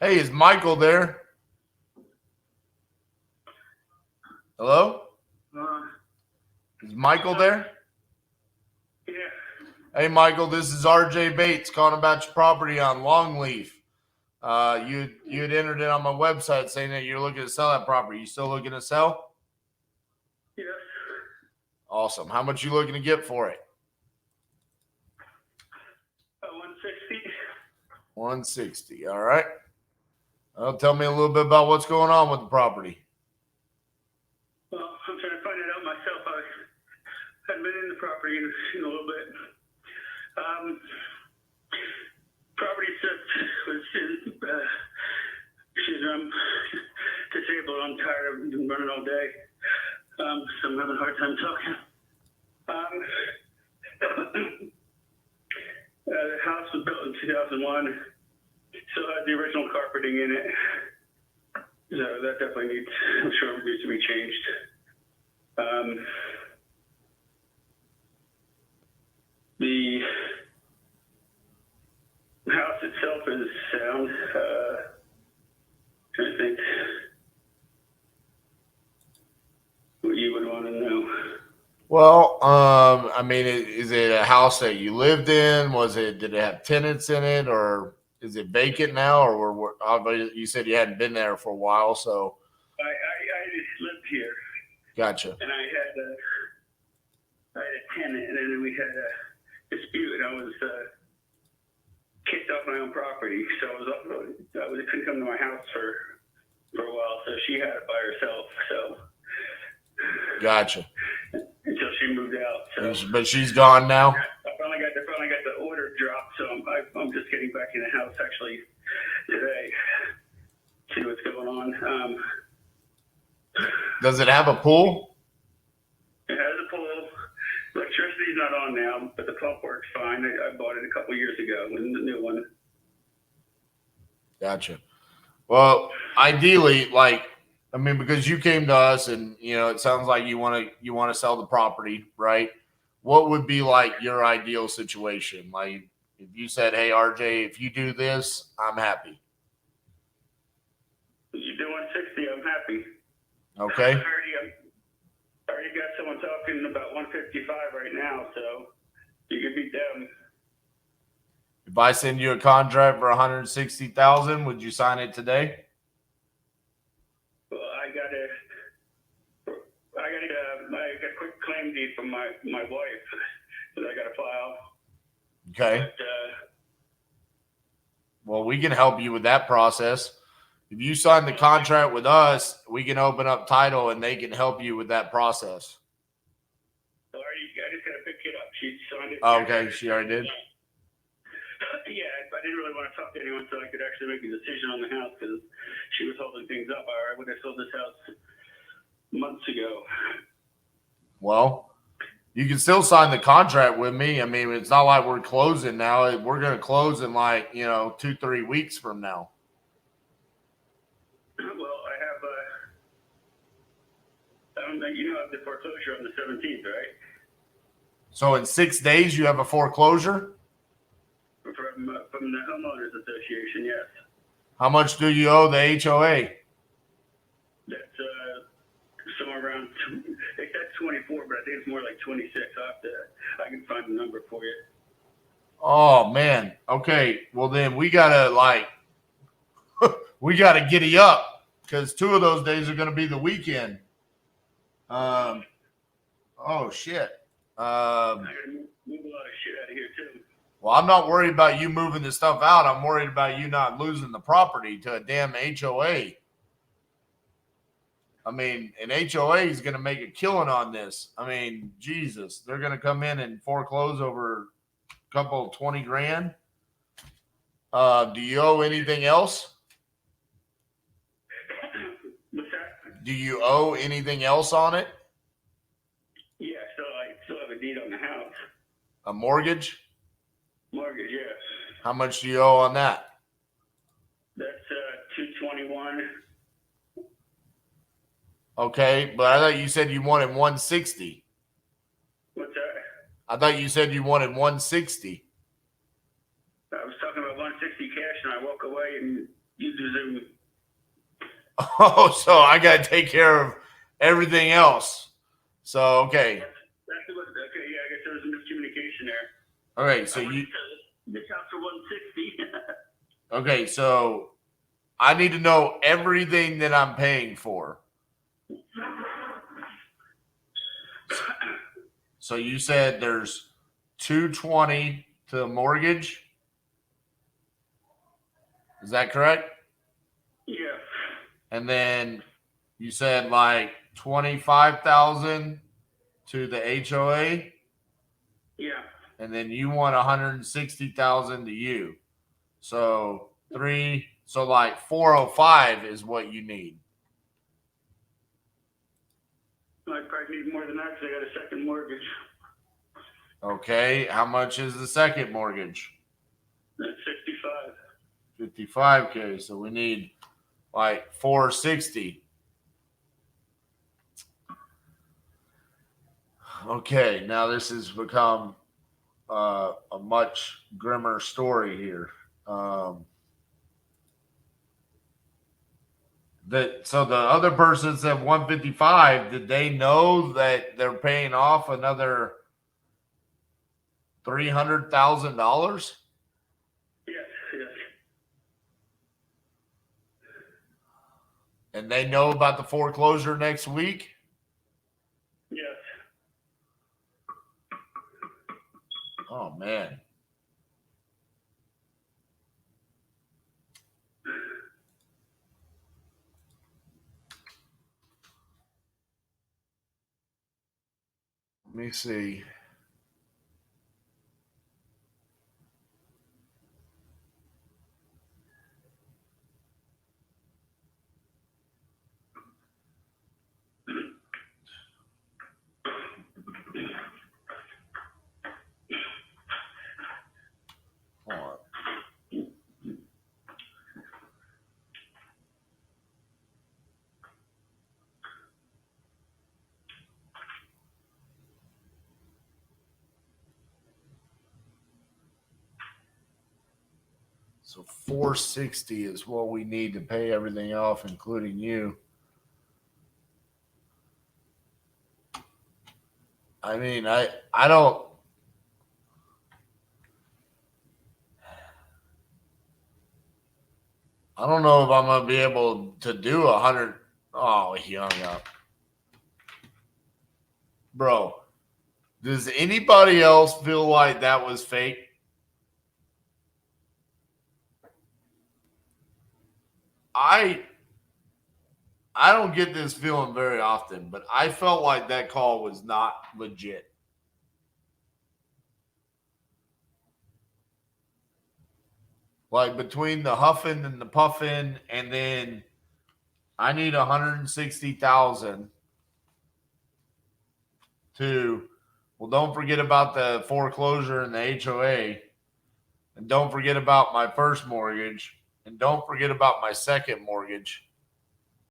Hey, is Michael there? Hello? Is Michael there? Yeah. Hey, Michael, this is RJ Bates calling about your property on Longleaf. You had entered it on my website saying that you're looking to sell that property. You still looking to sell? Yes. Awesome. How much you looking to get for it? 160. 160. All right. Well, tell me a little bit about what's going on with the property. Well, I'm trying to find it out myself. I haven't been in the property in a little bit. Property was I'm disabled. I'm tired of running all day. So I'm having a hard time talking. The house was built in 2001. Still has the original carpeting in it. So that definitely needs to be changed. The house itself is sound. Trying to think what you would want to know. Well, I mean, is it a house that you lived in? Did it have tenants in it, or is it vacant now? Or you said you hadn't been there for a while, so I just lived here. Gotcha. And I had a tenant, and then we had a dispute, and I was kicked off my own property, so I couldn't come to my house for a while. So she had it by herself. So Gotcha. Until she moved out. So. But she's gone now. I finally got the order dropped, so I'm just getting back in the house actually today. See what's going on. Does it have a pool? It has a pool. Electricity's not on now, but the pump works fine. I bought it a couple years ago, and the new one. Gotcha. Well, ideally, because you came to us, and it sounds like you want to sell the property, right? What would be like your ideal situation? Like, if you said, "Hey, RJ, if you do this, I'm happy." You do 160, I'm happy. Okay. I already got someone talking about 155 right now, so you could beat them. If I send you a contract for 160,000, would you sign it today? Well, I got a quick claim deed from my wife that I got to file. Okay. But, well, we can help you with that process. If you sign the contract with us, we can open up title, and they can help you with that process. I just got to pick it up. She signed it. Oh, okay, she already did. Yeah, I didn't really want to talk to anyone so I could actually make a decision on the house because she was holding things up. I would have sold this house months ago. Well, you can still sign the contract with me. I mean, it's not like we're closing now. We're going to close in 2-3 weeks from now. Well, I have the foreclosure on the 17th, right? So in 6 days, you have a foreclosure? From the homeowners association, yes. How much do you owe the HOA? That's somewhere around. They said 24, but I think it's more like 26. I can find the number for you. Oh man. Okay. Well, then we gotta giddy up because 2 of those days are gonna be the weekend. Oh shit. I gotta move a lot of shit out of here too. Well, I'm not worried about you moving the stuff out. I'm worried about you not losing the property to a damn HOA. I mean, an HOA is going to make a killing on this. I mean, Jesus, they're going to come in and foreclose over a couple of 20 grand. Do you owe anything else? What's that? Do you owe anything else on it? Yeah, I still have a deed on the house. A mortgage? Mortgage, yes. How much do you owe on that? That's $221. Okay, but I thought you said you wanted 160. What's that? I thought you said you wanted 160. I was talking about 160 cash, and I walk away, and use Zoom. Oh, so I got to take care of everything else. So, okay. That's what, okay, yeah, I guess there was a miscommunication there. Okay, so you. This house for 160. Okay, so I need to know everything that I'm paying for. So you said there's 220 to the mortgage. Is that correct? Yeah. And then you said like 25,000 to the HOA. Yeah. And then you want 160,000 to you. So like 405 is what you need. I probably need more than that because I got a second mortgage. Okay, how much is the second mortgage? That's 65. 55K. So we need like 460. Okay, now this has become a much grimmer story here. So the other person said 155. Did they know that they're paying off another $300,000? Yes, yes. And they know about the foreclosure next week? Yes. Oh, man. Let me see. Hold on. So 460 is what we need to pay everything off, including you. I mean, I don't know if I'm gonna be able to do 100. Oh, he hung up. Bro, does anybody else feel like that was fake? I don't get this feeling very often, but I felt like that call was not legit. Like between the huffing and the puffing, and then I need 160,000 to, well, don't forget about the foreclosure and the HOA, and don't forget about my first mortgage, and don't forget about my second mortgage.